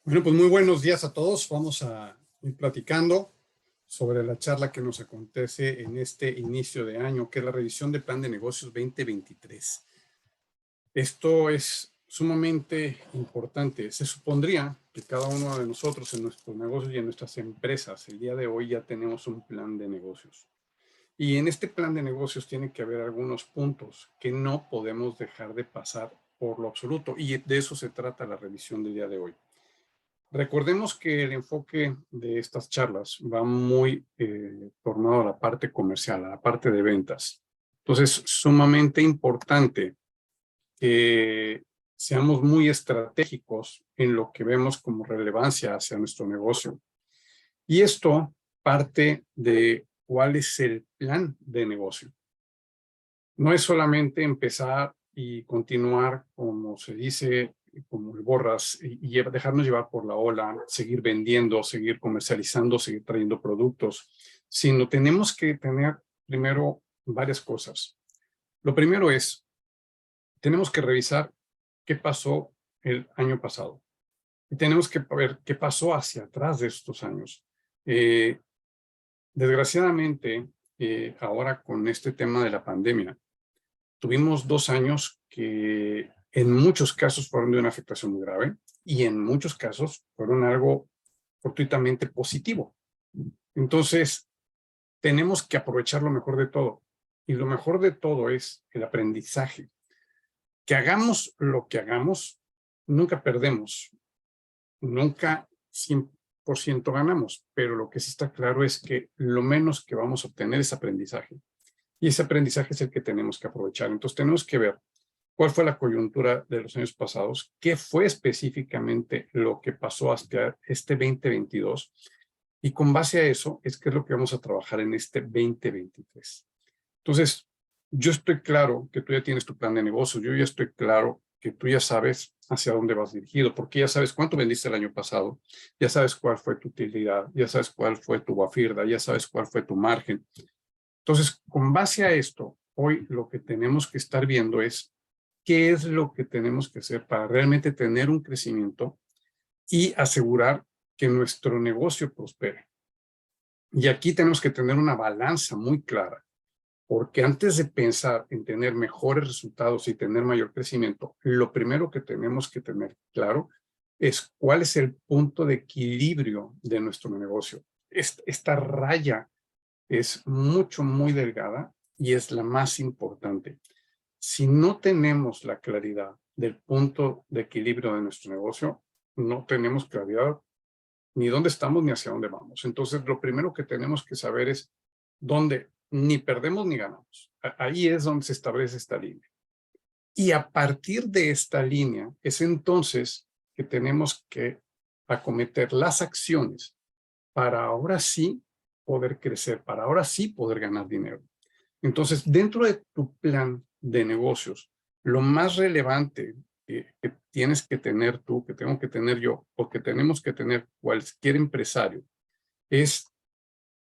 Bueno, pues muy buenos días a todos. Vamos a ir platicando sobre la charla que nos acontece en este inicio de año, que es la revisión del Plan de Negocios 2023. Esto es sumamente importante. Se supondría que cada uno de nosotros en nuestros negocios y en nuestras empresas, el día de hoy ya tenemos un plan de negocios. Y en este plan de negocios tiene que haber algunos puntos que no podemos dejar de pasar por lo absoluto. Y de eso se trata la revisión del día de hoy. Recordemos que el enfoque de estas charlas va muy tornado a la parte comercial, a la parte de ventas. Entonces, sumamente importante que seamos muy estratégicos en lo que vemos como relevancia hacia nuestro negocio. Y esto parte de cuál es el plan de negocio. No es solamente empezar y continuar, como se dice, como el borras, y dejarnos llevar por la ola, seguir vendiendo, seguir comercializando, seguir trayendo productos, sino tenemos que tener primero varias cosas. Lo primero es, tenemos que revisar qué pasó el año pasado. Y tenemos que ver qué pasó hacia atrás de estos años. Desgraciadamente, ahora con este tema de la pandemia, tuvimos 2 años que en muchos casos fueron de una afectación muy grave y en muchos casos fueron algo fortuitamente positivo. Entonces, tenemos que aprovechar lo mejor de todo. Y lo mejor de todo es el aprendizaje. Que hagamos lo que hagamos, nunca perdemos, nunca 100% ganamos, pero lo que sí está claro es que lo menos que vamos a obtener es aprendizaje. Y ese aprendizaje es el que tenemos que aprovechar. Entonces tenemos que ver cuál fue la coyuntura de los años pasados, qué fue específicamente lo que pasó hasta este 2022, y con base a eso es qué es lo que vamos a trabajar en este 2023. Entonces, yo estoy claro que tú ya tienes tu plan de negocio, yo ya estoy claro que tú ya sabes hacia dónde vas dirigido, porque ya sabes cuánto vendiste el año pasado, ya sabes cuál fue tu utilidad, ya sabes cuál fue tu guafirda, ya sabes cuál fue tu margen. Entonces, con base a esto, hoy lo que tenemos que estar viendo es qué es lo que tenemos que hacer para realmente tener un crecimiento y asegurar que nuestro negocio prospere. Y aquí tenemos que tener una balanza muy clara, porque antes de pensar en tener mejores resultados y tener mayor crecimiento, lo primero que tenemos que tener claro es cuál es el punto de equilibrio de nuestro negocio. Esta raya es muy delgada y es la más importante. Si no tenemos la claridad del punto de equilibrio de nuestro negocio, no tenemos claridad ni dónde estamos ni hacia dónde vamos. Entonces, lo primero que tenemos que saber es dónde ni perdemos ni ganamos. Ahí es donde se establece esta línea. Y a partir de esta línea es entonces que tenemos que acometer las acciones para ahora sí poder crecer, para ahora sí poder ganar dinero. Entonces, dentro de tu plan de negocios, lo más relevante que tienes que tener tú, que tengo que tener yo, o que tenemos que tener cualquier empresario, es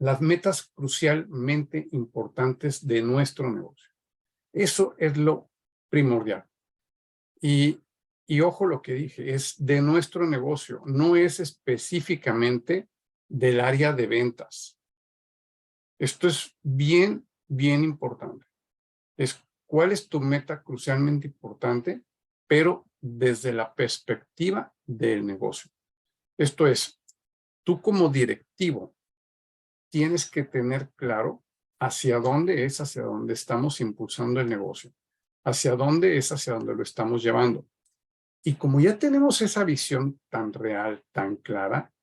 las metas crucialmente importantes de nuestro negocio. Eso es lo primordial. Y ojo lo que dije, es de nuestro negocio, no es específicamente del área de ventas. Esto es bien, bien importante. Es cuál es tu meta crucialmente importante, pero desde la perspectiva del negocio. Esto es, tú como directivo tienes que tener claro hacia dónde estamos impulsando el negocio, hacia dónde lo estamos llevando. Y como ya tenemos esa visión tan real, tan clara,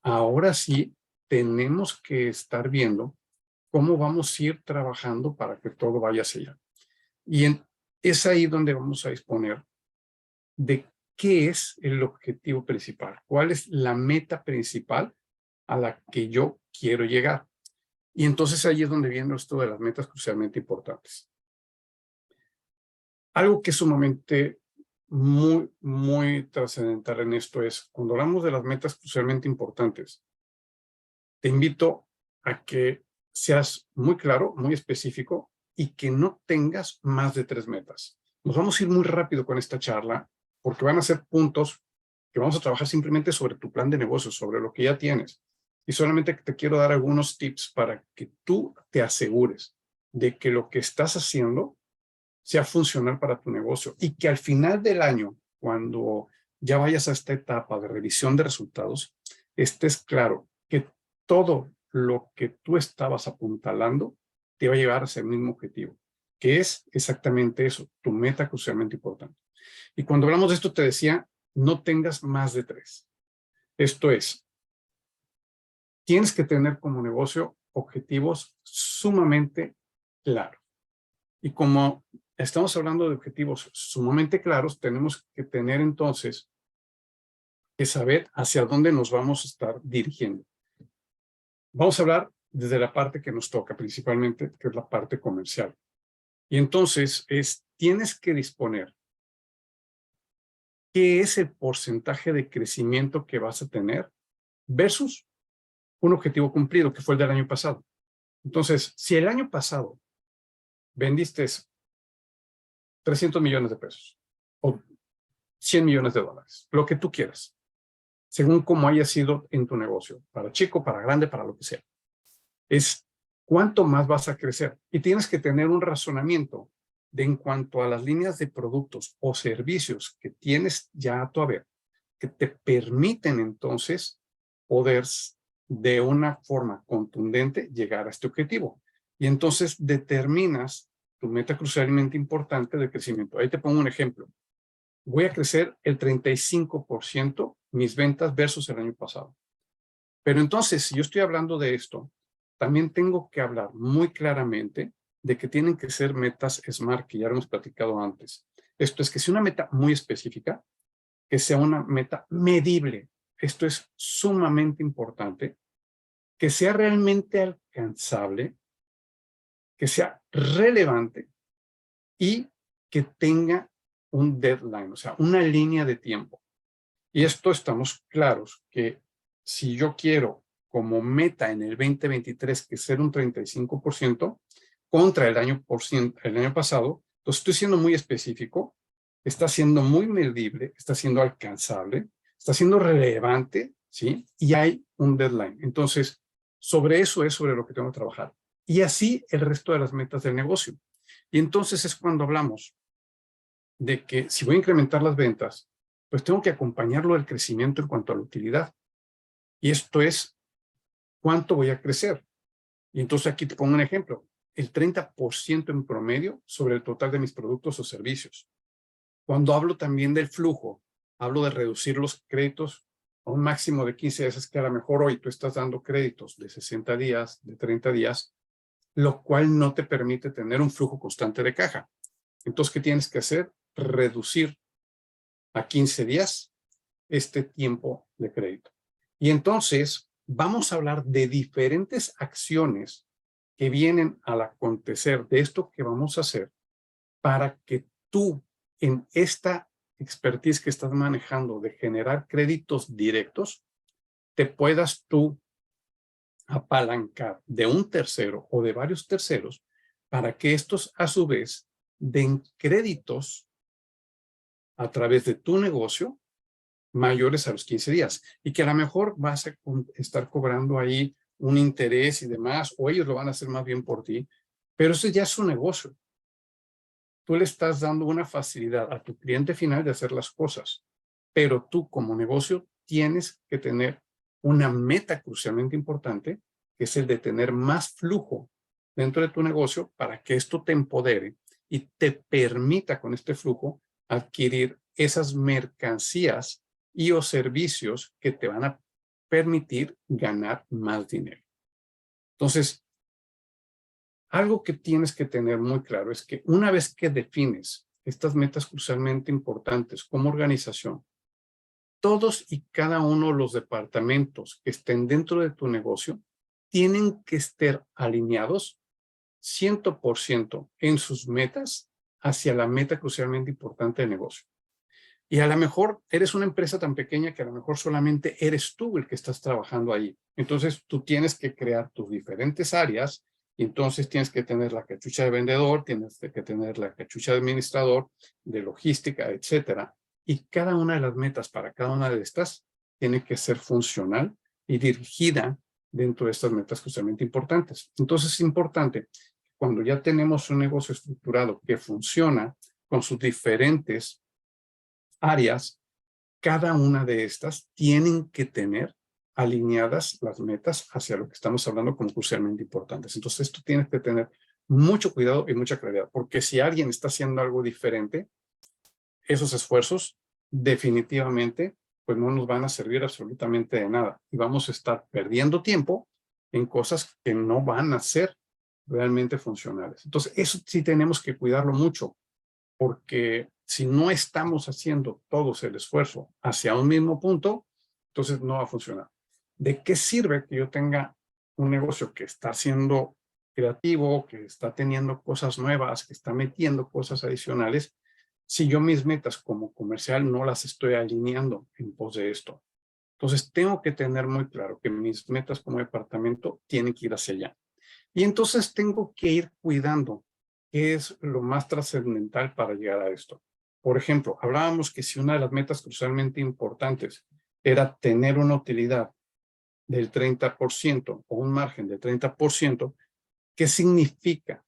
ahora sí tenemos que estar viendo cómo vamos a ir trabajando para que todo vaya hacia allá. Es ahí donde vamos a disponer de qué es el objetivo principal, cuál es la meta principal a la que yo quiero llegar. Y entonces ahí es donde viene esto de las metas crucialmente importantes. Algo que es sumamente muy, muy trascendental en esto es, cuando hablamos de las metas crucialmente importantes, te invito a que seas muy claro, muy específico y que no tengas más de 3 metas. Nos vamos a ir muy rápido con esta charla porque van a ser puntos que vamos a trabajar simplemente sobre tu plan de negocios, sobre lo que ya tienes. Y solamente te quiero dar algunos tips para que tú te asegures de que lo que estás haciendo sea funcional para tu negocio y que al final del año, cuando ya vayas a esta etapa de revisión de resultados, estés claro que todo lo que tú estabas apuntalando te va a llevar a ese mismo objetivo, que es exactamente eso, tu meta crucialmente importante. Y cuando hablamos de esto te decía, no tengas más de 3. Esto es, tienes que tener como negocio objetivos sumamente claros. Y como estamos hablando de objetivos sumamente claros, tenemos que tener entonces que saber hacia dónde nos vamos a estar dirigiendo. Vamos a hablar desde la parte que nos toca principalmente, que es la parte comercial. Y entonces tienes que disponer qué es el porcentaje de crecimiento que vas a tener versus un objetivo cumplido, que fue el del año pasado. Entonces, si el año pasado vendiste 300 millones de pesos o 100 millones de dólares, lo que tú quieras, según cómo haya sido en tu negocio, para chico, para grande, para lo que sea. Es cuánto más vas a crecer. Y tienes que tener un razonamiento de en cuanto a las líneas de productos o servicios que tienes ya a tu haber, que te permiten entonces poder de una forma contundente llegar a este objetivo. Y entonces determinas tu meta crucialmente importante de crecimiento. Ahí te pongo un ejemplo. Voy a crecer el 35% mis ventas versus el año pasado. Pero entonces, si yo estoy hablando de esto, también tengo que hablar muy claramente de que tienen que ser metas SMART, que ya hemos platicado antes. Esto es que sea una meta muy específica, que sea una meta medible. Esto es sumamente importante, que sea realmente alcanzable, que sea relevante y que tenga un deadline, o sea, una línea de tiempo. Y esto estamos claros que si yo quiero como meta en el 2023 que ser un 35% contra el año pasado, entonces estoy siendo muy específico, está siendo muy medible, está siendo alcanzable, está siendo relevante, ¿sí? Y hay un deadline. Entonces, sobre eso es sobre lo que tengo que trabajar. Y así el resto de las metas del negocio. Y entonces es cuando hablamos de que si voy a incrementar las ventas, pues tengo que acompañarlo del crecimiento en cuanto a la utilidad. Y esto es, ¿cuánto voy a crecer? Y entonces aquí te pongo un ejemplo, el 30% en promedio sobre el total de mis productos o servicios. Cuando hablo también del flujo, hablo de reducir los créditos a un máximo de 15 días, que a lo mejor hoy tú estás dando créditos de 60 días, de 30 días, lo cual no te permite tener un flujo constante de caja. Entonces, ¿qué tienes que hacer? Reducir a 15 días este tiempo de crédito. Y entonces vamos a hablar de diferentes acciones que vienen al acontecer de esto que vamos a hacer para que tú en esta expertise que estás manejando de generar créditos directos, te puedas tú apalancar de un tercero o de varios terceros para que estos a su vez den créditos a través de tu negocio mayores a los 15 días y que a lo mejor vas a estar cobrando ahí un interés y demás, o ellos lo van a hacer más bien por ti, pero ese ya es su negocio. Tú le estás dando una facilidad a tu cliente final de hacer las cosas, pero tú como negocio tienes que tener una meta crucialmente importante, que es el de tener más flujo dentro de tu negocio para que esto te empodere y te permita con este flujo adquirir esas mercancías y o servicios que te van a permitir ganar más dinero. Entonces, algo que tienes que tener muy claro es que una vez que defines estas metas crucialmente importantes como organización, todos y cada uno de los departamentos que estén dentro de tu negocio tienen que estar alineados 100% en sus metas hacia la meta crucialmente importante de negocio. Y a lo mejor eres una empresa tan pequeña que a lo mejor solamente eres tú el que estás trabajando ahí. Entonces tú tienes que crear tus diferentes áreas y entonces tienes que tener la cachucha de vendedor, tienes que tener la cachucha de administrador, de logística, etcétera. Y cada una de las metas para cada una de estas tiene que ser funcional y dirigida dentro de estas metas justamente importantes. Entonces es importante, cuando ya tenemos un negocio estructurado que funciona con sus diferentes áreas, cada una de estas tienen que tener alineadas las metas hacia lo que estamos hablando como crucialmente importantes. Entonces, esto tiene que tener mucho cuidado y mucha claridad, porque si alguien está haciendo algo diferente, esos esfuerzos definitivamente pues no nos van a servir absolutamente de nada y vamos a estar perdiendo tiempo en cosas que no van a ser realmente funcionales. Entonces, eso sí tenemos que cuidarlo mucho, porque si no estamos haciendo todos el esfuerzo hacia un mismo punto, entonces no va a funcionar. ¿De qué sirve que yo tenga un negocio que está siendo creativo, que está teniendo cosas nuevas, que está metiendo cosas adicionales, si yo mis metas como comercial no las estoy alineando en pos de esto? Entonces tengo que tener muy claro que mis metas como departamento tienen que ir hacia allá. Y entonces tengo que ir cuidando qué es lo más trascendental para llegar a esto. Por ejemplo, hablábamos que si una de las metas crucialmente importantes era tener una utilidad del 30% o un margen del 30%, ¿qué significa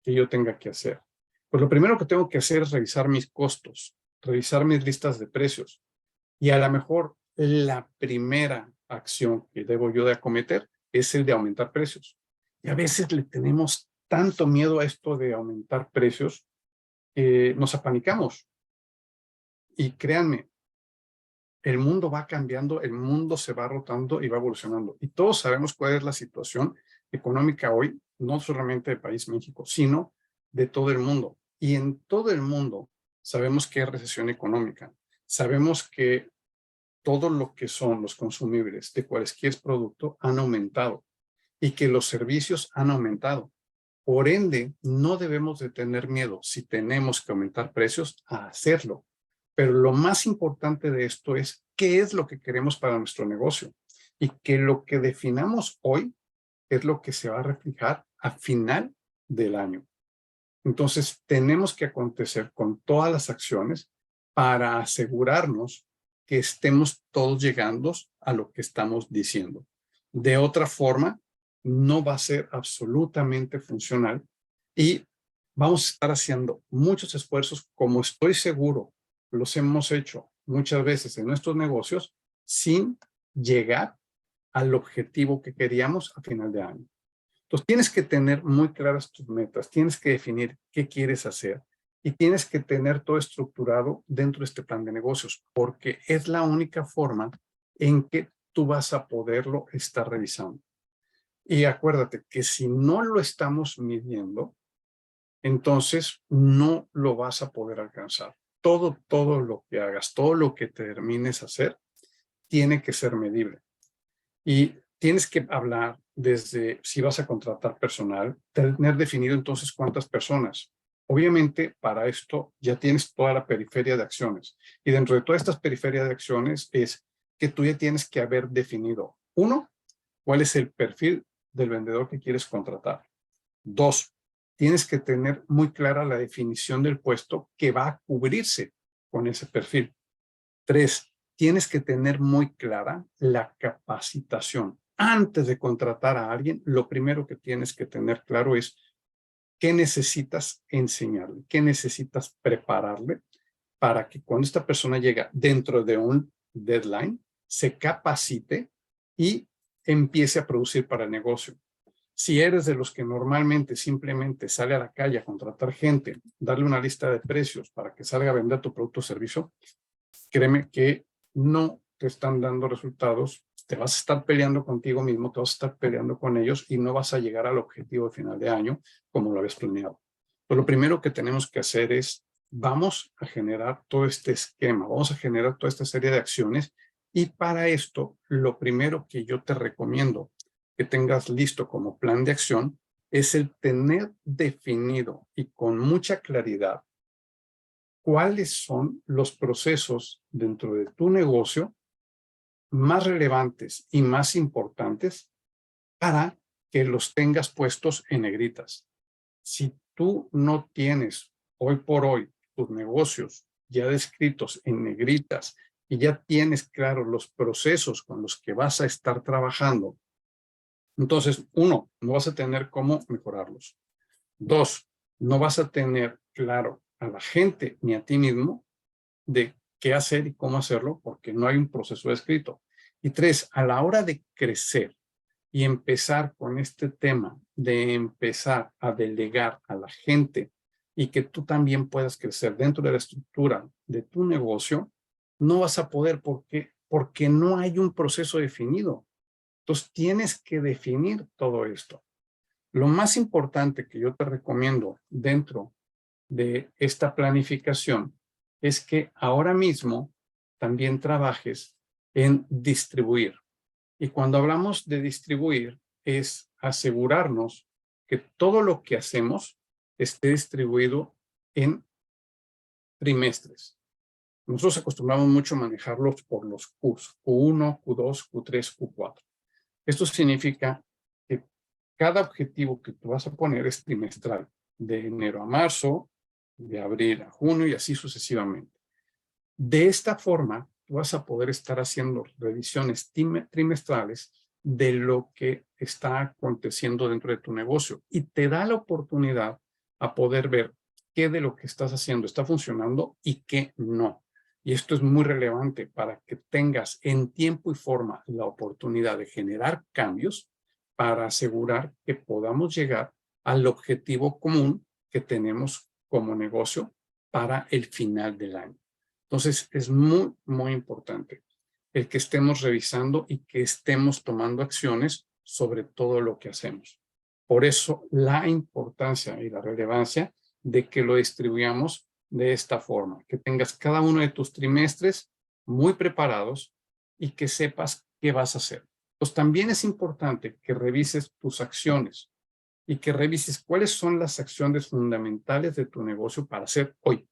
que yo tenga que hacer? Pues lo primero que tengo que hacer es revisar mis costos, revisar mis listas de precios. Y a lo mejor la primera acción que debo yo de acometer es el de aumentar precios. Y a veces le tenemos tanto miedo a esto de aumentar precios que nos apanicamos. Y créanme, el mundo va cambiando, el mundo se va rotando y va evolucionando. Y todos sabemos cuál es la situación económica hoy, no solamente del país México, sino de todo el mundo. Y en todo el mundo sabemos que hay recesión económica. Sabemos que todo lo que son los consumibles de cualquier producto han aumentado y que los servicios han aumentado. Por ende, no debemos de tener miedo, si tenemos que aumentar precios, a hacerlo. Pero lo más importante de esto es qué es lo que queremos para nuestro negocio y que lo que definamos hoy es lo que se va a reflejar a final del año. Entonces, tenemos que acontecer con todas las acciones para asegurarnos que estemos todos llegando a lo que estamos diciendo. De otra forma, no va a ser absolutamente funcional y vamos a estar haciendo muchos esfuerzos, como estoy seguro los hemos hecho muchas veces en nuestros negocios, sin llegar al objetivo que queríamos a final de año. Entonces, tienes que tener muy claras tus metas, tienes que definir qué quieres hacer y tienes que tener todo estructurado dentro de este plan de negocios, porque es la única forma en que tú vas a poderlo estar revisando. Y acuérdate que si no lo estamos midiendo, entonces no lo vas a poder alcanzar. Todo lo que hagas, todo lo que termines a hacer, tiene que ser medible. Y tienes que hablar desde si vas a contratar personal, tener definido entonces cuántas personas. Obviamente, para esto ya tienes toda la periferia de acciones. Y dentro de todas estas periferias de acciones es que tú ya tienes que haber definido, uno, cuál es el perfil del vendedor que quieres contratar. 2, tienes que tener muy clara la definición del puesto que va a cubrirse con ese perfil. 3, tienes que tener muy clara la capacitación. Antes de contratar a alguien, lo primero que tienes que tener claro es qué necesitas enseñarle, qué necesitas prepararle para que cuando esta persona llega dentro de un deadline, se capacite y empiece a producir para el negocio. Si eres de los que normalmente simplemente sale a la calle a contratar gente, darle una lista de precios para que salga a vender tu producto o servicio, créeme que no te están dando resultados, te vas a estar peleando contigo mismo, te vas a estar peleando con ellos y no vas a llegar al objetivo de final de año como lo habías planeado. Pero lo primero que tenemos que hacer es, vamos a generar todo este esquema, vamos a generar toda esta serie de acciones y para esto, lo primero que yo te recomiendo que tengas listo como plan de acción es el tener definido y con mucha claridad cuáles son los procesos dentro de tu negocio más relevantes y más importantes para que los tengas puestos en negritas. Si tú no tienes hoy por hoy tus negocios ya descritos en negritas y ya tienes claros los procesos con los que vas a estar trabajando, entonces, 1, no vas a tener cómo mejorarlos. 2, no vas a tener claro a la gente ni a ti mismo de qué hacer y cómo hacerlo porque no hay un proceso escrito. Y 3, a la hora de crecer y empezar con este tema de empezar a delegar a la gente y que tú también puedas crecer dentro de la estructura de tu negocio, no vas a poder porque no hay un proceso definido. Entonces tienes que definir todo esto. Lo más importante que yo te recomiendo dentro de esta planificación es que ahora mismo también trabajes en distribuir. Y cuando hablamos de distribuir es asegurarnos que todo lo que hacemos esté distribuido en trimestres. Nosotros acostumbramos mucho a manejarlos por los Qs, Q1, Q2, Q3, Q4. Esto significa que cada objetivo que tú vas a poner es trimestral, de enero a marzo, de abril a junio y así sucesivamente. De esta forma, tú vas a poder estar haciendo revisiones trimestrales de lo que está aconteciendo dentro de tu negocio y te da la oportunidad a poder ver qué de lo que estás haciendo está funcionando y qué no. Y esto es muy relevante para que tengas en tiempo y forma la oportunidad de generar cambios para asegurar que podamos llegar al objetivo común que tenemos como negocio para el final del año. Entonces, es muy, muy importante el que estemos revisando y que estemos tomando acciones sobre todo lo que hacemos. Por eso, la importancia y la relevancia de que lo distribuyamos de esta forma, que tengas cada uno de tus trimestres muy preparados y que sepas qué vas a hacer. Pues también es importante que revises tus acciones y que revises cuáles son las acciones fundamentales de tu negocio para hacer hoy.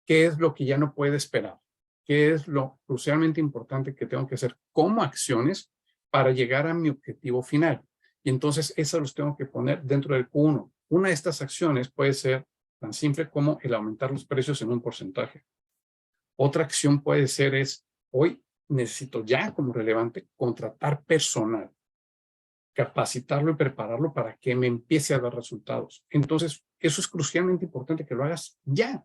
¿Qué es lo que ya no puede esperar? ¿Qué es lo crucialmente importante que tengo que hacer como acciones para llegar a mi objetivo final? Y entonces, eso los tengo que poner dentro del Q1. Una de estas acciones puede ser tan simple como el aumentar los precios en un porcentaje. Otra acción puede ser hoy necesito ya como relevante contratar personal, capacitarlo y prepararlo para que me empiece a dar resultados. Entonces, eso es crucialmente importante que lo hagas ya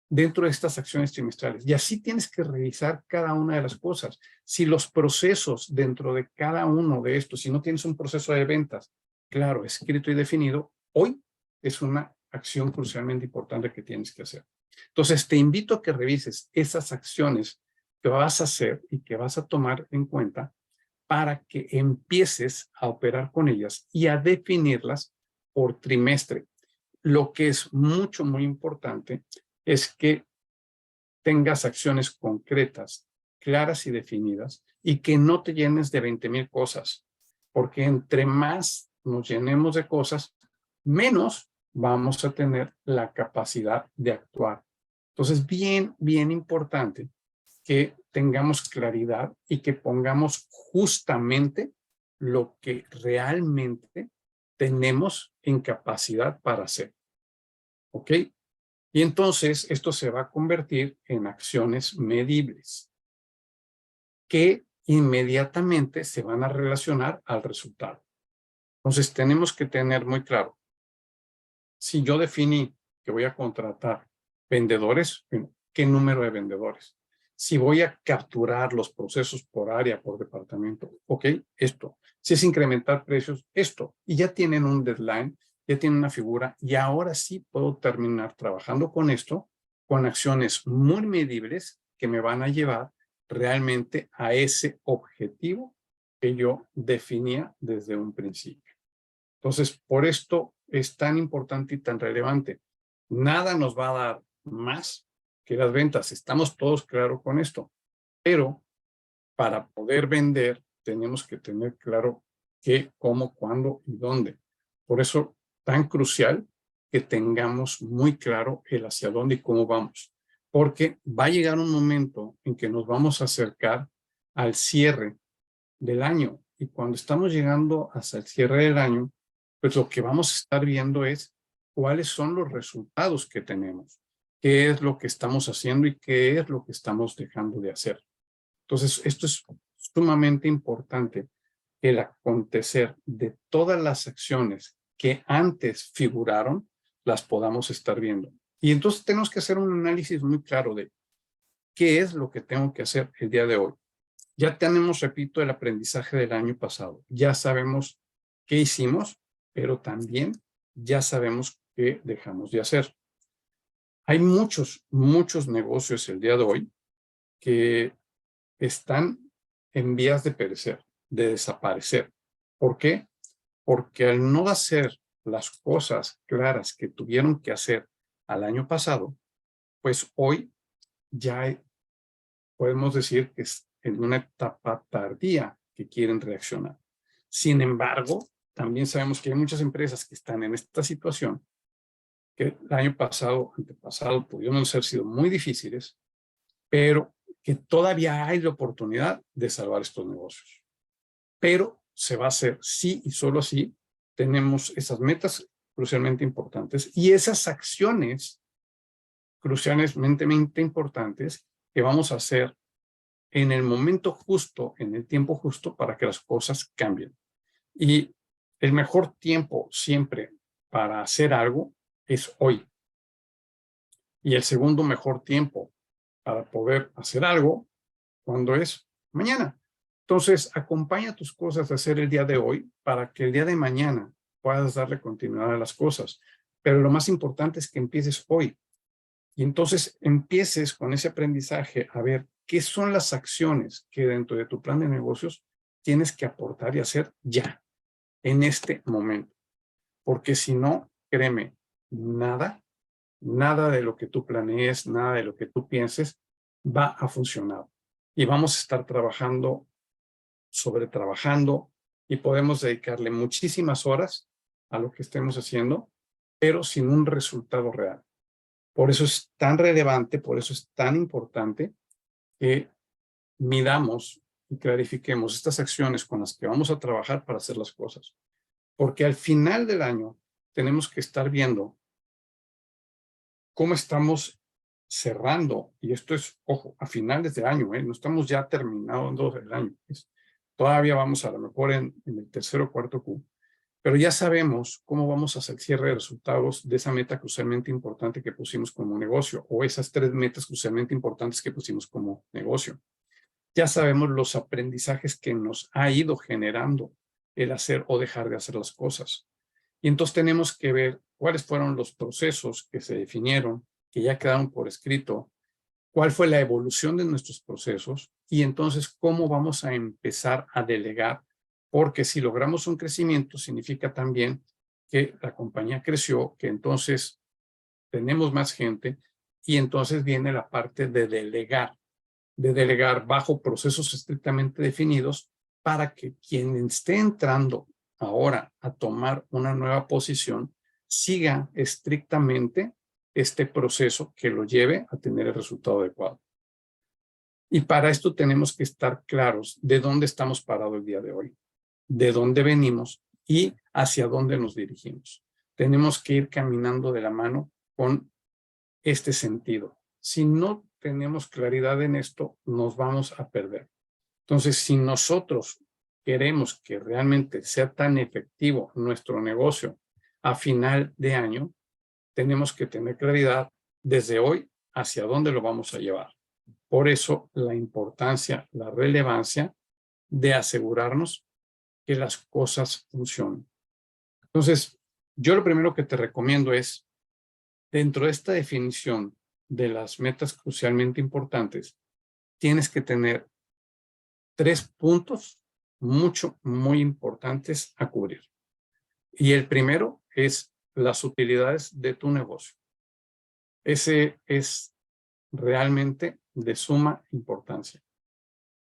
dentro de estas acciones trimestrales. Y así tienes que revisar cada una de las cosas. Si los procesos dentro de cada uno de estos, si no tienes un proceso de ventas, claro, escrito y definido, hoy es una acción crucialmente importante que tienes que hacer. Entonces, te invito a que revises esas acciones que vas a hacer y que vas a tomar en cuenta para que empieces a operar con ellas y a definirlas por trimestre. Lo que es mucho, muy importante es que tengas acciones concretas, claras y definidas y que no te llenes de 20,000 cosas, porque entre más nos llenemos de cosas, menos vamos a tener la capacidad de actuar. Entonces, bien, bien importante que tengamos claridad y que pongamos justamente lo que realmente tenemos en capacidad para hacer. ¿Ok? Y entonces esto se va a convertir en acciones medibles que inmediatamente se van a relacionar al resultado. Entonces tenemos que tener muy claro, si yo definí que voy a contratar vendedores, bueno, ¿qué número de vendedores? Si voy a capturar los procesos por área, por departamento, ok, esto. Si es incrementar precios, esto. Y ya tienen un deadline, ya tienen una figura y ahora sí puedo terminar trabajando con esto, con acciones muy medibles que me van a llevar realmente a ese objetivo que yo definía desde un principio. Entonces, por esto es tan importante y tan relevante. Nada nos va a dar más que las ventas. Estamos todos claros con esto. Pero para poder vender, tenemos que tener claro qué, cómo, cuándo y dónde. Por eso, tan crucial que tengamos muy claro el hacia dónde y cómo vamos. Porque va a llegar un momento en que nos vamos a acercar al cierre del año. Y cuando estamos llegando hasta el cierre del año, pues lo que vamos a estar viendo es cuáles son los resultados que tenemos, qué es lo que estamos haciendo y qué es lo que estamos dejando de hacer. Entonces, esto es sumamente importante, el acontecer de todas las acciones que antes figuraron, las podamos estar viendo. Y entonces tenemos que hacer un análisis muy claro de qué es lo que tengo que hacer el día de hoy. Ya tenemos, repito, el aprendizaje del año pasado. Ya sabemos qué hicimos, pero también ya sabemos qué dejamos de hacer. Hay muchos negocios el día de hoy que están en vías de perecer, de desaparecer. ¿Por qué? Porque al no hacer las cosas claras que tuvieron que hacer al año pasado, pues hoy ya podemos decir que es en una etapa tardía que quieren reaccionar. Sin embargo, también sabemos que hay muchas empresas que están en esta situación, que el año pasado, antepasado, pudieron haber sido muy difíciles, pero que todavía hay la oportunidad de salvar estos negocios. Pero se va a hacer sí y solo así tenemos esas metas crucialmente importantes y esas acciones crucialmente importantes que vamos a hacer en el momento justo, en el tiempo justo para que las cosas cambien. Y el mejor tiempo siempre para hacer algo es hoy. Y el segundo mejor tiempo para poder hacer algo, cuando es mañana. Entonces, acompaña tus cosas a hacer el día de hoy para que el día de mañana puedas darle continuidad a las cosas. Pero lo más importante es que empieces hoy. Y entonces empieces con ese aprendizaje a ver qué son las acciones que dentro de tu plan de negocios tienes que aportar y hacer ya, en este momento. Porque si no, créeme, nada de lo que tú planees, nada de lo que tú pienses va a funcionar. Y vamos a estar trabajando y podemos dedicarle muchísimas horas a lo que estemos haciendo, pero sin un resultado real. Por eso es tan relevante, por eso es tan importante que midamos y clarifiquemos estas acciones con las que vamos a trabajar para hacer las cosas. Porque al final del año tenemos que estar viendo cómo estamos cerrando, y esto es, ojo, a finales de año, no estamos ya terminando el año, todavía vamos a lo mejor en el tercer o cuarto Q, pero ya sabemos cómo vamos a hacer el cierre de resultados de esa meta crucialmente importante que pusimos como negocio, o esas 3 metas crucialmente importantes que pusimos como negocio. Ya sabemos los aprendizajes que nos ha ido generando el hacer o dejar de hacer las cosas. Y entonces tenemos que ver cuáles fueron los procesos que se definieron, que ya quedaron por escrito, cuál fue la evolución de nuestros procesos y entonces cómo vamos a empezar a delegar, porque si logramos un crecimiento significa también que la compañía creció, que entonces tenemos más gente y entonces viene la parte de delegar bajo procesos estrictamente definidos para que quien esté entrando ahora a tomar una nueva posición siga estrictamente este proceso que lo lleve a tener el resultado adecuado. Y para esto tenemos que estar claros de dónde estamos parados el día de hoy. de dónde venimos y hacia dónde nos dirigimos. Tenemos que ir caminando de la mano con este sentido. Si no tenemos claridad en esto, nos vamos a perder. Entonces, si nosotros queremos que realmente sea tan efectivo nuestro negocio a final de año, tenemos que tener claridad desde hoy hacia dónde lo vamos a llevar. Por eso la importancia, la relevancia de asegurarnos que las cosas funcionen. Entonces, yo lo primero que te recomiendo es, dentro de esta definición de las metas crucialmente importantes, tienes que tener 3 puntos muy importantes a cubrir. Y el primero es las utilidades de tu negocio. Ese es realmente de suma importancia.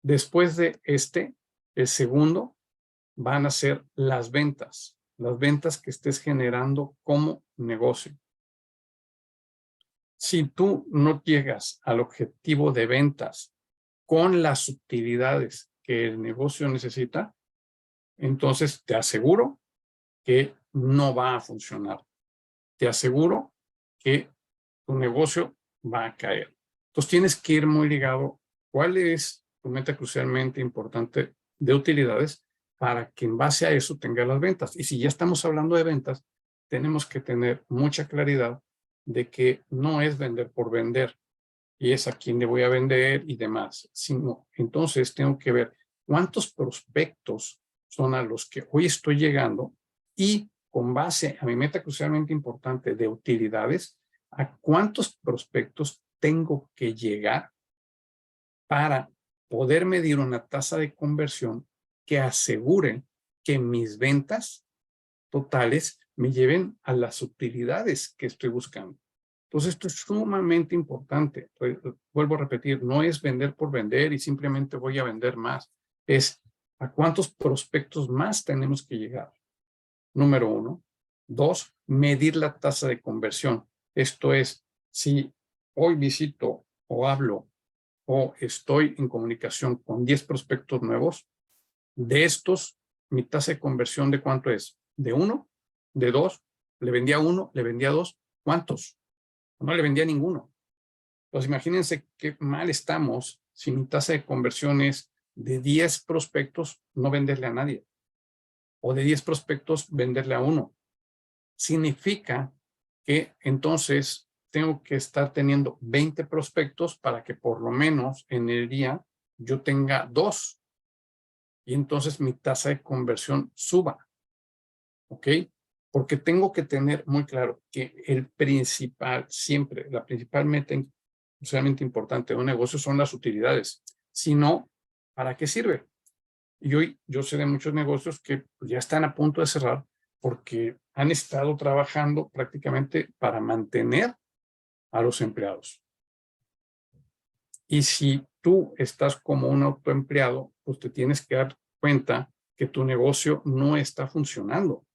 Después de el segundo van a ser las ventas que estés generando como negocio. Si tú no llegas al objetivo de ventas con las utilidades que el negocio necesita, entonces te aseguro que no va a funcionar. Te aseguro que tu negocio va a caer. Entonces tienes que ir muy ligado cuál es tu meta crucialmente importante de utilidades para que en base a eso tengas las ventas. Y si ya estamos hablando de ventas, tenemos que tener mucha claridad de que no es vender por vender y es a quién le voy a vender y demás, sino entonces tengo que ver cuántos prospectos son a los que hoy estoy llegando y con base a mi meta crucialmente importante de utilidades, a cuántos prospectos tengo que llegar para poder medir una tasa de conversión que asegure que mis ventas totales me lleven a las utilidades que estoy buscando. Entonces, esto es sumamente importante. Vuelvo a repetir, no es vender por vender y simplemente voy a vender más. Es a cuántos prospectos más tenemos que llegar. Número 1. 2, medir la tasa de conversión. Esto es, si hoy visito o hablo o estoy en comunicación con 10 prospectos nuevos, de estos, mi tasa de conversión ¿de cuánto es? ¿De 1? ¿De 2? ¿Le vendía 1? ¿Le vendía 2? ¿Cuántos? No le vendía ninguno. Pues imagínense qué mal estamos si mi tasa de conversión es de 10 prospectos, no venderle a nadie. O de 10 prospectos, venderle a 1. Significa que entonces tengo que estar teniendo 20 prospectos para que por lo menos en el día yo tenga 2. Y entonces mi tasa de conversión suba. ¿Ok? Porque tengo que tener muy claro que el principal, siempre, la principal meta socialmente importante de un negocio son las utilidades. Si no, ¿para qué sirve? Y hoy yo sé de muchos negocios que ya están a punto de cerrar porque han estado trabajando prácticamente para mantener a los empleados. Y si tú estás como un autoempleado, pues te tienes que dar cuenta que tu negocio no está funcionando.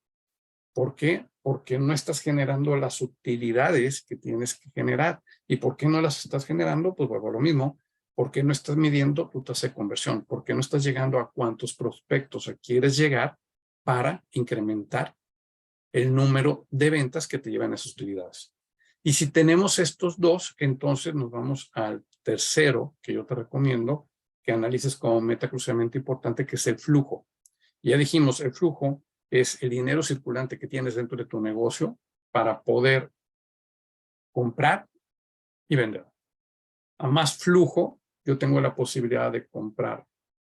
¿Por qué? Porque no estás generando las utilidades que tienes que generar. ¿Y por qué no las estás generando? Pues vuelvo a lo mismo. ¿Por qué no estás midiendo tu tasa de conversión? ¿Por qué no estás llegando a cuántos prospectos quieres llegar para incrementar el número de ventas que te llevan a esas utilidades? Y si tenemos estos dos, entonces nos vamos al tercero que yo te recomiendo que analices como meta crucialmente importante, que es el flujo. Ya dijimos, el flujo es el dinero circulante que tienes dentro de tu negocio para poder comprar y vender. A más flujo, yo tengo la posibilidad de comprar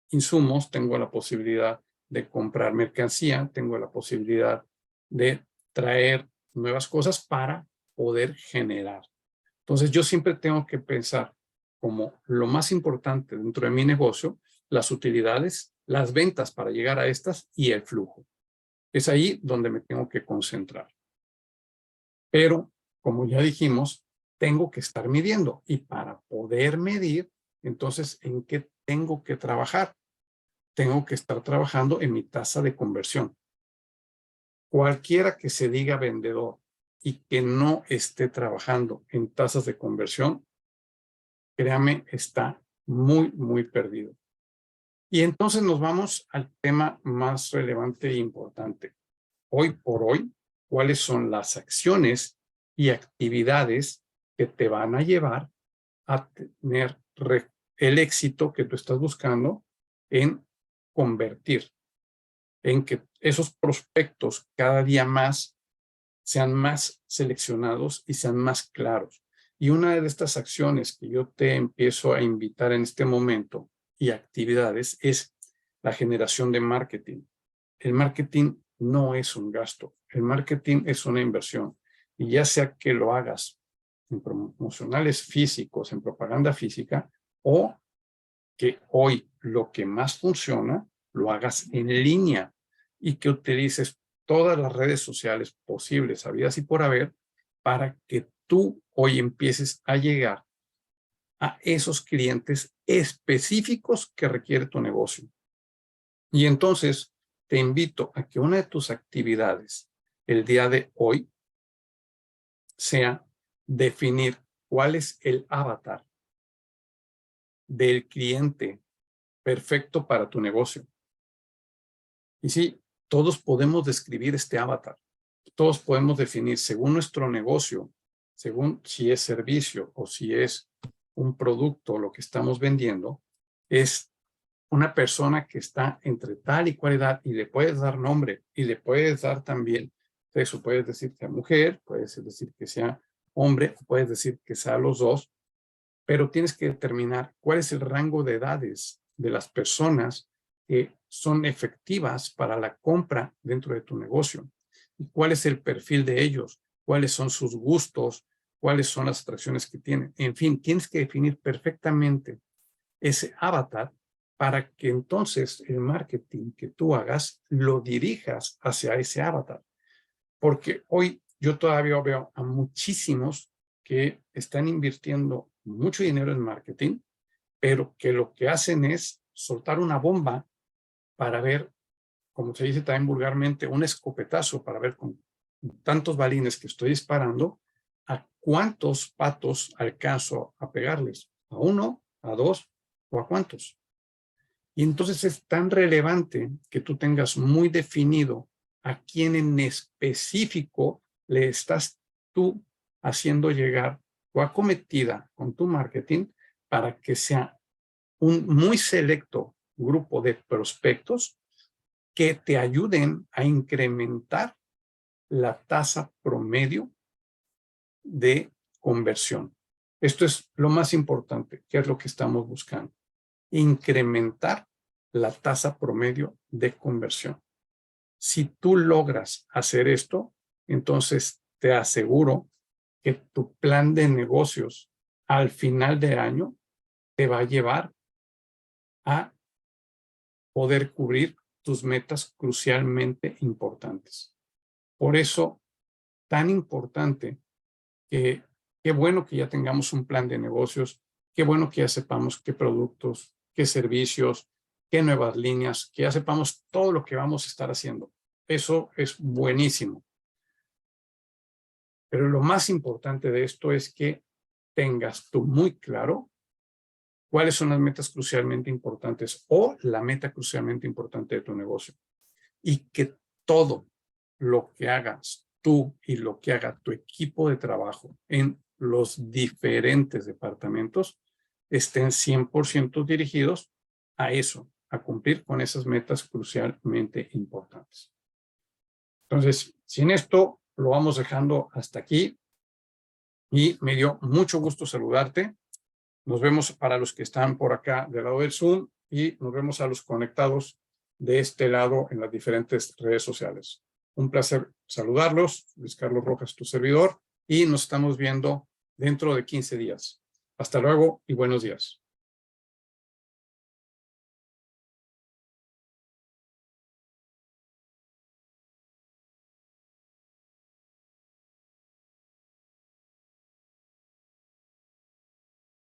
insumos, tengo la posibilidad de comprar mercancía, tengo la posibilidad de traer nuevas cosas para poder generar. Entonces, yo siempre tengo que pensar como lo más importante dentro de mi negocio, las utilidades, las ventas para llegar a estas y el flujo. Es ahí donde me tengo que concentrar. Pero, como ya dijimos, tengo que estar midiendo. Y para poder medir, entonces, ¿en qué tengo que trabajar? Tengo que estar trabajando en mi tasa de conversión. Cualquiera que se diga vendedor y que no esté trabajando en tasas de conversión, créame, está muy perdido. Y entonces nos vamos al tema más relevante e importante. Hoy por hoy, ¿cuáles son las acciones y actividades que te van a llevar a tener el éxito que tú estás buscando en convertir, en que esos prospectos cada día más sean más seleccionados y sean más claros? Y una de estas acciones que yo te empiezo a invitar en este momento y actividades es la generación de marketing. El marketing no es un gasto, el marketing es una inversión. Y ya sea que lo hagas en promocionales físicos, en propaganda física, o que hoy lo que más funciona lo hagas en línea y que utilices todas las redes sociales posibles, habidas y por haber, para que tú hoy empieces a llegar a esos clientes específicos que requiere tu negocio. Y entonces te invito a que una de tus actividades el día de hoy sea definir cuál es el avatar del cliente perfecto para tu negocio. Y sí, todos podemos describir este avatar. Todos podemos definir según nuestro negocio, según si es servicio o si es un producto lo que estamos vendiendo, es una persona que está entre tal y cual edad, y le puedes dar nombre y le puedes dar también eso. Puedes decir que sea mujer, puedes decir que sea hombre, puedes decir que sea los dos, pero tienes que determinar cuál es el rango de edades de las personas que son efectivas para la compra dentro de tu negocio. ¿Y cuál es el perfil de ellos? ¿Cuáles son sus gustos? ¿Cuáles son las atracciones que tienen? En fin, tienes que definir perfectamente ese avatar para que entonces el marketing que tú hagas lo dirijas hacia ese avatar. Porque hoy yo todavía veo a muchísimos que están invirtiendo mucho dinero en marketing, pero que lo que hacen es soltar una bomba para ver, como se dice también vulgarmente, un escopetazo para ver con tantos balines que estoy disparando, a cuántos patos alcanzo a pegarles. ¿A uno? ¿A dos? ¿O a cuántos? Y entonces es tan relevante que tú tengas muy definido a quién en específico le estás tú haciendo llegar tu acometida con tu marketing para que sea un muy selecto grupo de prospectos que te ayuden a incrementar la tasa promedio de conversión. Esto es lo más importante, que es lo que estamos buscando. Incrementar la tasa promedio de conversión. Si tú logras hacer esto, entonces te aseguro que tu plan de negocios al final de año te va a llevar a poder cubrir tus metas crucialmente importantes. Por eso, tan importante que qué bueno que ya tengamos un plan de negocios, qué bueno que ya sepamos qué productos, qué servicios, qué nuevas líneas, que ya sepamos todo lo que vamos a estar haciendo. Eso es buenísimo. Pero lo más importante de esto es que tengas tú muy claro cuáles son las metas crucialmente importantes o la meta crucialmente importante de tu negocio. Y que todo lo que hagas tú y lo que haga tu equipo de trabajo en los diferentes departamentos estén 100% dirigidos a eso, a cumplir con esas metas crucialmente importantes. Entonces, sin esto, lo vamos dejando hasta aquí y me dio mucho gusto saludarte. Nos vemos para los que están por acá del lado del Zoom y nos vemos a los conectados de este lado en las diferentes redes sociales. Un placer saludarlos. Luis Carlos Rojas, tu servidor, y nos estamos viendo dentro de 15 días. Hasta luego y buenos días.